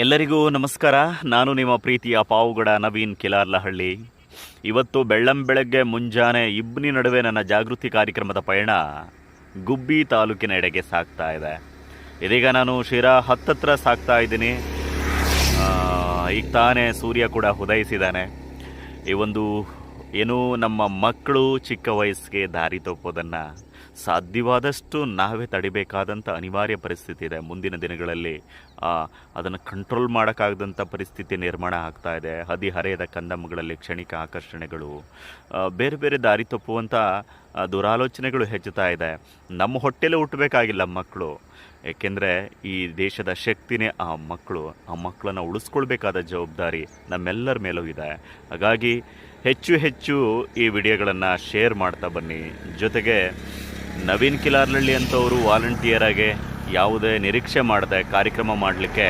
ಎಲ್ಲರಿಗೂ ನಮಸ್ಕಾರ. ನಾನು ನಿಮ್ಮ ಪ್ರೀತಿಯ ಪಾವುಗಡ ನವೀನ್ ಕಿಲಾರ್ಲಹಳ್ಳಿ. ಇವತ್ತು ಬೆಳ್ಳಂಬೆಳಗ್ಗೆ ಮುಂಜಾನೆ ಇಬ್ಬನಿ ನಡುವೆ ನನ್ನ ಜಾಗೃತಿ ಕಾರ್ಯಕ್ರಮದ ಪಯಣ ಗುಬ್ಬಿ ತಾಲೂಕಿನ ಎಡೆಗೆ ಸಾಗ್ತಾ ಇದೆ. ಇದೀಗ ನಾನು ಶಿರಾ ಹತ್ತತ್ರ ಸಾಗ್ತಾ ಇದ್ದೀನಿ. ಈಗ ತಾನೇ ಸೂರ್ಯ ಕೂಡ ಉದಯಿಸಿದ್ದಾನೆ. ಈ ಒಂದು ಏನು ನಮ್ಮ ಮಕ್ಕಳು ಚಿಕ್ಕ ವಯಸ್ಸಿಗೆ ದಾರಿ ತಪ್ಪೋದನ್ನು ಸಾಧ್ಯವಾದಷ್ಟು ನಾವೇ ತಡಿಬೇಕಾದಂಥ ಅನಿವಾರ್ಯ ಪರಿಸ್ಥಿತಿ ಇದೆ. ಮುಂದಿನ ದಿನಗಳಲ್ಲಿ ಅದನ್ನು ಕಂಟ್ರೋಲ್ ಮಾಡೋಕ್ಕಾಗದಂಥ ಪರಿಸ್ಥಿತಿ ನಿರ್ಮಾಣ ಆಗ್ತಾ ಇದೆ. ಹದಿಹರೆಯದ ಕಂದಮ್ಮಗಳಲ್ಲಿ ಕ್ಷಣಿಕ ಆಕರ್ಷಣೆಗಳು, ಬೇರೆ ಬೇರೆ ದಾರಿ ತಪ್ಪುವಂಥ ದುರಾಲೋಚನೆಗಳು ಹೆಚ್ಚುತ್ತಾ ಇದೆ. ನಮ್ಮ ಹೊಟ್ಟೆಲೇ ಹುಟ್ಟಬೇಕಾಗಿಲ್ಲ ಮಕ್ಕಳು, ಏಕೆಂದರೆ ಈ ದೇಶದ ಶಕ್ತಿನೇ ಆ ಮಕ್ಕಳನ್ನು ಉಳಿಸ್ಕೊಳ್ಬೇಕಾದ ಜವಾಬ್ದಾರಿ ನಮ್ಮೆಲ್ಲರ ಮೇಲೂ ಇದೆ. ಹಾಗಾಗಿ ಹೆಚ್ಚು ಹೆಚ್ಚು ಈ ವಿಡಿಯೋಗಳನ್ನು ಶೇರ್ ಮಾಡ್ತಾ ಬನ್ನಿ. ಜೊತೆಗೆ ನವೀನ್ ಕಿಲಾರ್ಲಹಳ್ಳಿ ಅಂತವರು ವಾಲಂಟಿಯರಾಗಿ ಯಾವುದೇ ನಿರೀಕ್ಷೆ ಮಾಡದೆ ಕಾರ್ಯಕ್ರಮ ಮಾಡಲಿಕ್ಕೆ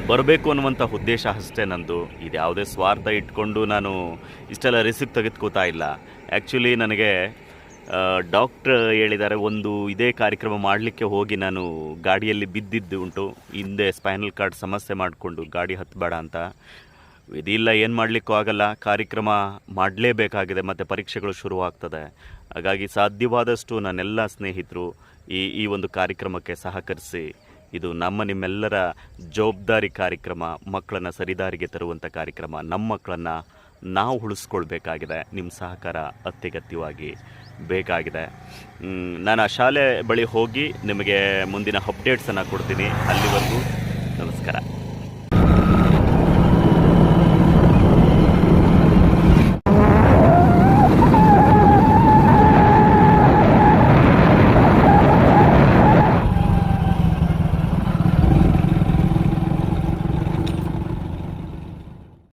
ಬರಬೇಕು ಅನ್ನುವಂಥ ಉದ್ದೇಶ ಅಷ್ಟೇ ನಂದು. ಇದು ಯಾವುದೇ ಸ್ವಾರ್ಥ ಇಟ್ಕೊಂಡು ನಾನು ಇಷ್ಟೆಲ್ಲ ರಿಸ್ಕ್ ತೆಗೆದುಕೋತಾ ಇಲ್ಲ. ಆ್ಯಕ್ಚುಲಿ ನನಗೆ ಡಾಕ್ಟ್ರ್ ಹೇಳಿದ್ದಾರೆ, ಒಂದು ಇದೇ ಕಾರ್ಯಕ್ರಮ ಮಾಡಲಿಕ್ಕೆ ಹೋಗಿ ನಾನು ಗಾಡಿಯಲ್ಲಿ ಬಿದ್ದಿದ್ದು ಉಂಟು. ಹಿಂದೆ ಸ್ಪೈನಲ್ ಕಾರ್ಡ್ ಸಮಸ್ಯೆ ಮಾಡಿಕೊಂಡು ಗಾಡಿ ಹತ್ತಬೇಡ ಅಂತ. ಇದಿಲ್ಲ, ಏನು ಮಾಡಲಿಕ್ಕೂ ಆಗಲ್ಲ, ಕಾರ್ಯಕ್ರಮ ಮಾಡಲೇಬೇಕಾಗಿದೆ, ಮತ್ತು ಪರೀಕ್ಷೆಗಳು ಶುರುವಾಗ್ತದೆ. ಹಾಗಾಗಿ ಸಾಧ್ಯವಾದಷ್ಟು ನನ್ನೆಲ್ಲ ಸ್ನೇಹಿತರು ಈ ಒಂದು ಕಾರ್ಯಕ್ರಮಕ್ಕೆ ಸಹಕರಿಸಿ. ಇದು ನಿಮ್ಮೆಲ್ಲರ ಜವಾಬ್ದಾರಿ ಕಾರ್ಯಕ್ರಮ, ಮಕ್ಕಳನ್ನು ಸರಿದಾರಿಗೆ ತರುವಂಥ ಕಾರ್ಯಕ್ರಮ. ನಮ್ಮ ಮಕ್ಕಳನ್ನು ನಾವು ಉಳಿಸ್ಕೊಳ್ಬೇಕಾಗಿದೆ. ನಿಮ್ಮ ಸಹಕಾರ ಅತ್ಯಗತ್ಯವಾಗಿ ಬೇಕಾಗಿದೆ. ನಾನು ಆ ಶಾಲೆ ಬಳಿ ಹೋಗಿ ನಿಮಗೆ ಮುಂದಿನ ಅಪ್ಡೇಟ್ಸನ್ನು ಕೊಡ್ತೀನಿ. ಅಲ್ಲಿವರೆಗೂ ನಮಸ್ಕಾರ.